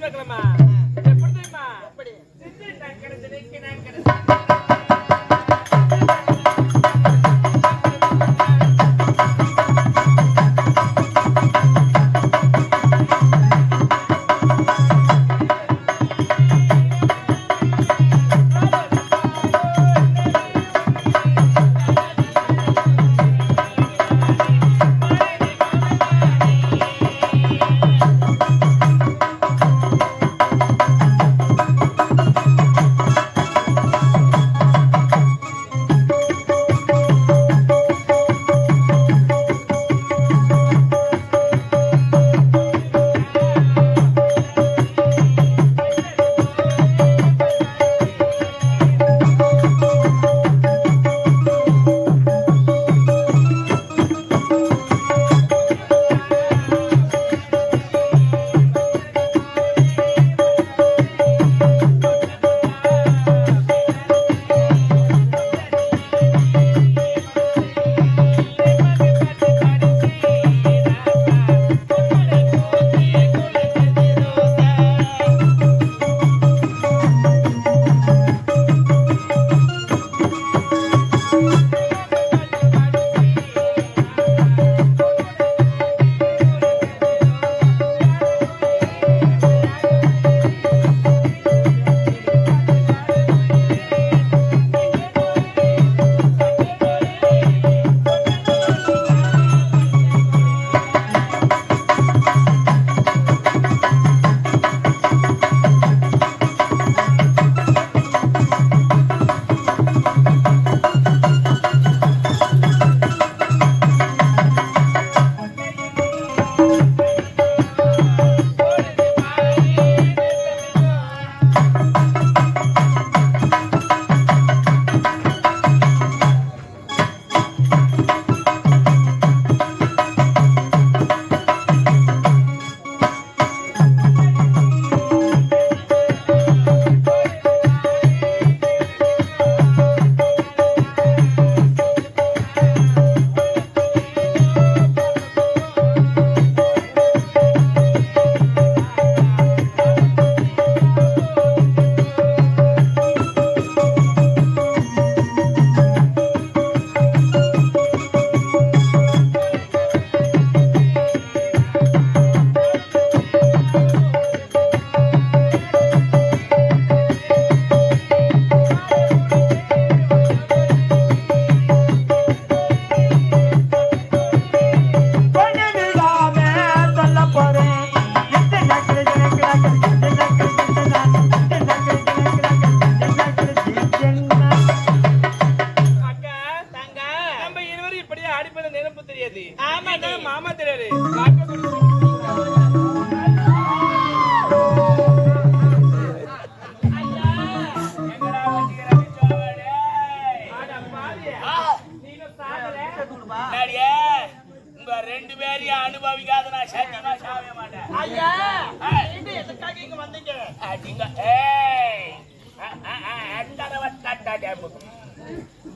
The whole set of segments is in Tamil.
வைக்கலாமா? எப்படி தெரியுமா? எப்படி? நான் கிடைச்சது நான் கிடைச்சது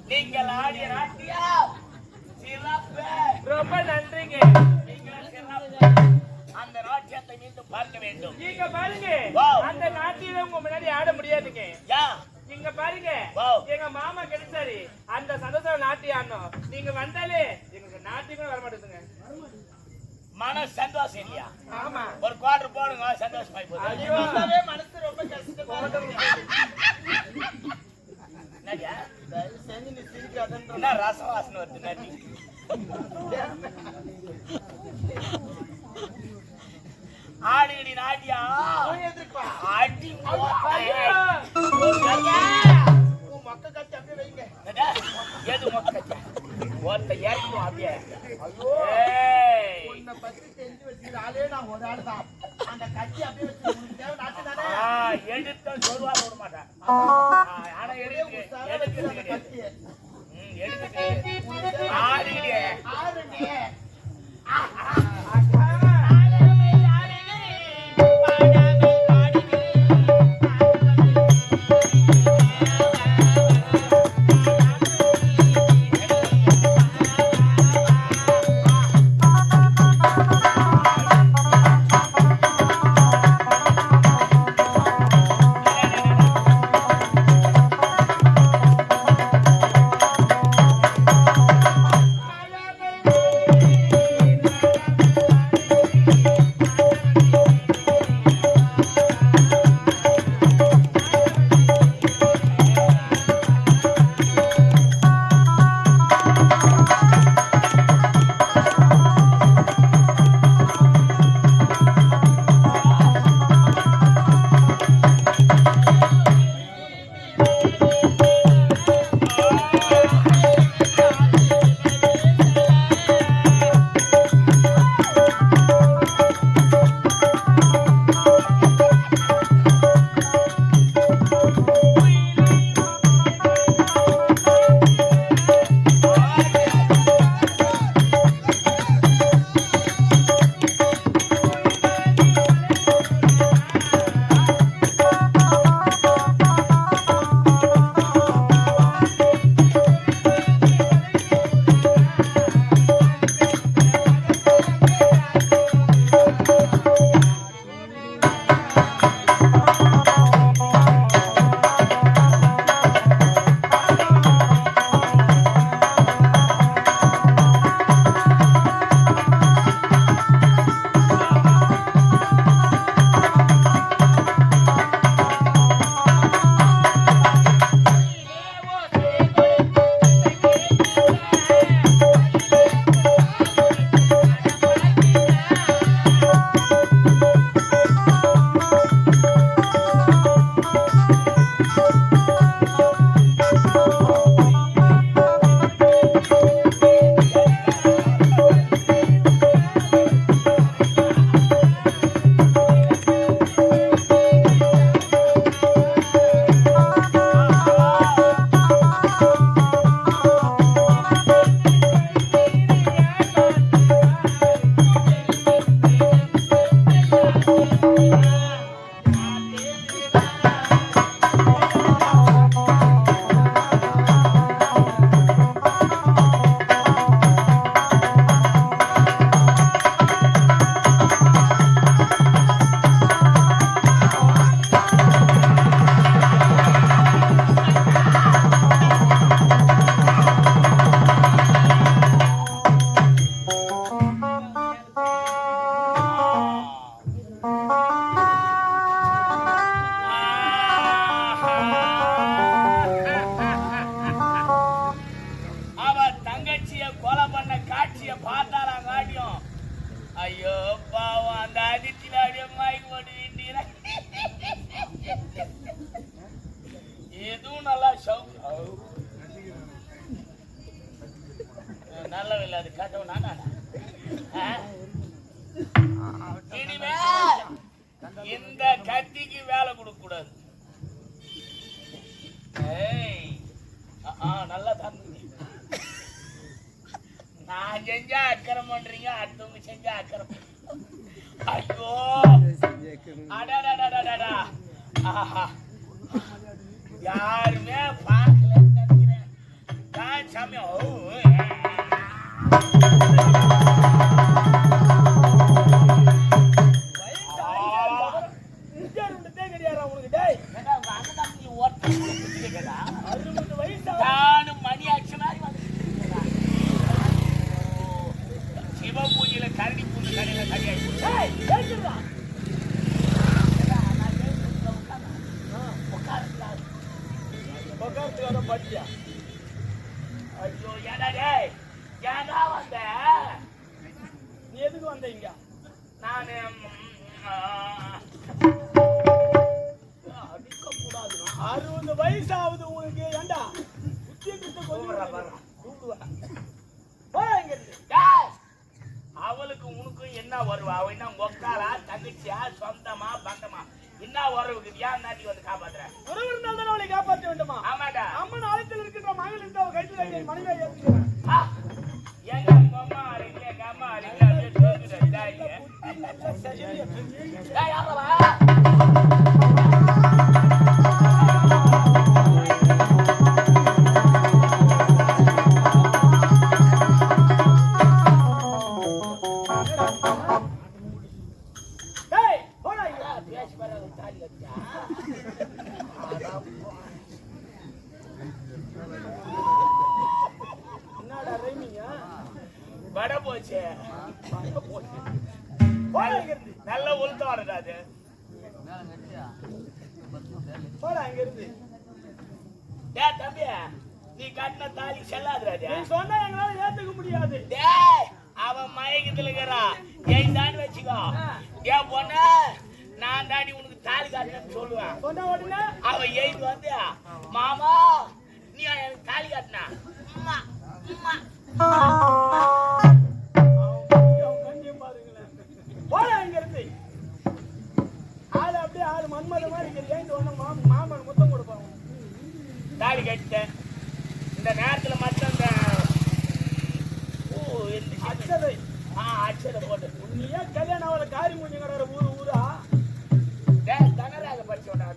நீங்கள் ஆடிய நாட்டியா சிறப்பு, ரொம்ப நன்றிங்க. அந்த நாட்டியத்தை மீண்டும் பார்க்க வேண்டும். நீங்க பாருங்க, அந்த நாட்டியில உங்க முன்னாடி ஆட முடியாதுங்க. நீங்க பாருங்க, எங்க மாமா கிடைச்சாரு, அந்த சந்தோஷம் நாட்டியம் ஆடணும். நீங்க வந்தாலே எங்களுக்கு நாட்டியமே வர மாட்டேங்குங்க. மன சந்தோஷம் இல்லையா? ஆமா, ஒரு குவார்டர் போடுங்க, சந்தோஷமாயி போகுது. ஐயோ, மனசு ரொம்ப கஷ்டமா என்ன ரசவாசனை வருது நாட்டி? ஆடுகடி நாட்டியா அடி மொக்க கட்சி அப்படியே வைங்க. எது மொக்க கட்சி? ஒருத்த ஏற்கும் அப்படியே. உன்னை பத்தி தெரிஞ்சு வச்சுக்கிற ஆளே நான் ஒரு ஆள் தான். அந்த கட்சி அப்படியே வச்சு எடுத்து சொல்வா விட மாட்டேன். ஆனா எடுத்து ஆடுகிறியே வாட்டியும் ஐயோ பாவம் அந்த அதிர்ச்சியில அப்படியே மாய்க்கு போட்டு வீட்டீங்க எதுவும் நல்லா நல்லவில்லை அது கட்டவும் நானா இனிமே இந்த கத்திக்கு வேலை கொடுக்க கூடாது. நல்லா தான் நான் செஞ்சா அக்கறம் பண்றீங்க, அடுத்தவங்க செஞ்சா அக்கறம். ஐயோ அடாடாடாடாடா யாருமே பார்க்கலன்னு நினைக்கிறேன். நான் சமயம் மணி ஆச்சு மாதிரி சிவ பூஜையில கரடி பூஜை கடையில கடையாச்சு. ஐயோ ஏடா டேய் ஏடா வந்த? நீ எதுக்கு வந்த இங்க? நான் அடிக்க கூடாது. 60 வயசாவது உனக்கு ஏண்டா அவளுக்கு உனக்கும் என்ன வருவா? அவ என்ன மொக்காலா தங்கச்சியா சொந்தமா பந்தமா என்ன உறவுக்கு ஏன் நாட்டி வந்து காப்பாத்துற? உறவு இருந்தால் தான் அவளை காப்பாற்ற வேண்டுமா? ஆமாடா. அம்மன் ஆலயத்தில் இருக்கின்ற மகள் இருந்து அவ கைத்துல மனைவியை ஏற்றுக்கிறான். எங்க அம்மா அரைக்கல எங்க அம்மா அரைக்கல அப்படியே தூக்கிட்டு வட போச்சு நல்ல உளுத்த வரடா அது. தம்பி நீ கட்டின தாலி செல்லாதுடா. சொன்னா எங்களால ஏத்துக்க முடியாது. அவன் மயக்கத்துல இருக்கிறான். ஏன் தான் வச்சுக்கோ. ஏன் பொண்ண நான் தாண்டி உனக்கு தாலி காட்டினு சொல்லுவேன். சொன்ன உடனே அவன் ஏய்து வந்து மாமா நீ எனக்கு தாலி காட்டினா ஆளு அப்படியே ஆளு மன்மத மாதிரி மாமன் முத்தம் கொடுப்பாங்க. தாலி கட்டிட்டேன். இந்த நேரத்துல மட்டும் இந்த அச்சதை அச்சதை போட்டு நீ ஏன் கல்யாணம் அவளை காரி மூஞ்சி கடற ஊரா தனராக படிச்சோடா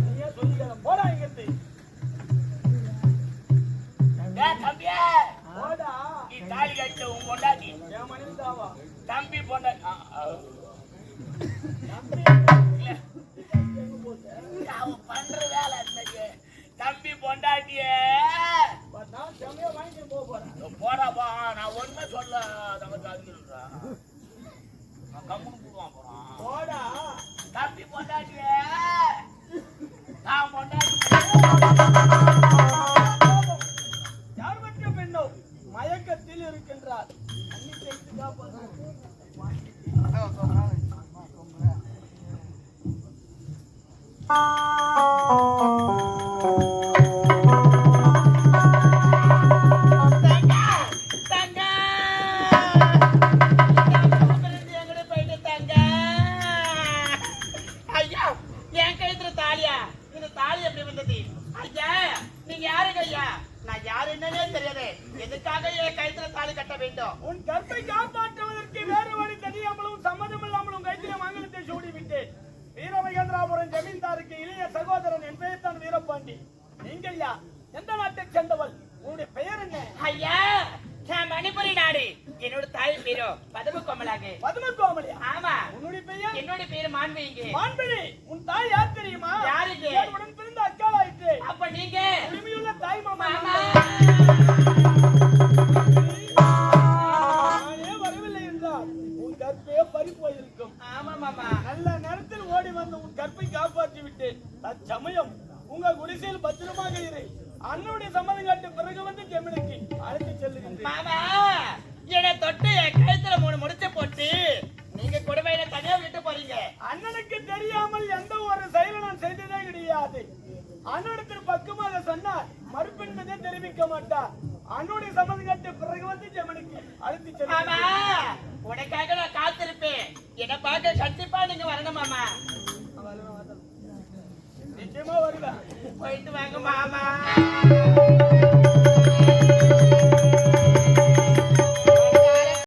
நீ ஏன் சொல்லி போடா இங்கிருந்து. தம்பியா போடா நீ தாலி கட்ட உன் பொண்டாட்டி என் மனைவி தாவா தம்பி பொண்டாட்டி அவன் பண்ற வேலை இருந்துச்சு. தம்பி பொண்டாட்டிய வாங்கி போறாப்பா. நான் ஒண்ணுமே சொல்ல கம்முன்னு போடுவான் போறான். போடா தம்பி பொண்டாட்டிய நான் பொண்டாட்டி யார் பற்றிய பெண்ணோ மயக்கத்தில் இருக்கின்றார். உன் கற்பை காப்பாற்றுவதற்கு வேறு வழி தெரியாமலும் சம்மதமில்லாமலும் கைத்திர மாங்கலத்தை சூடிவிட்டேன். வீரமகேந்திராபுரம் ஜமீன்தாருக்கு இளைய சகோதரன் என் பெயர் தான் வீரபாண்டி. நீங்கள் யார்? எந்த நாட்டை சேர்ந்தவள்? உன்னுடைய பெயர் என்ன? ஐயா மணிப்புரி நாடு. என்னோட தாய் பேரோ பதும கோமலாக. பதும கோமலியா? ஆமா. உன்னுடைய பெயர்? என்னோட பேரு மான்விங்க. மான்வினி உன் தாய் யார் தெரியுமா? யாருக்கு? உடன் பிறந்த அக்காளாயிற்று. அப்ப நீங்க உரிமையுள்ள தாய் மாமா. பறிப்போயிருக்கும். ஆமா மாமா. நல்ல நேரத்தில் ஓடி வந்து உன் கற்பை காப்பாற்றி விட்டேன். தற்சமயம் உங்க குடிசையில் பத்திரமாக இரு. அண்ணனுடைய சம்மதம் காட்டு பிறகு வந்து ஜெமினுக்கு அழைத்து செல்லுகின்றேன். மாமா என்னை தொட்டு என் கழுத்துல தெரியாது. அண்ணனிடத்தில் பக்குமாக சொன்னார் மறுப்பென்பதே தெரிவிக்க மாட்டார். அண்ணுடைய சம்மதம் கேட்டு பிறகு வந்து ஜெமனுக்கு அழுத்தி மாமா உனக்காக நான் காத்திருப்பேன். என்ன பார்க்க கண்டிப்பா நீங்க வரணும் மாமா. நிச்சயமா வருவேன். போயிட்டு வாங்க மாமா.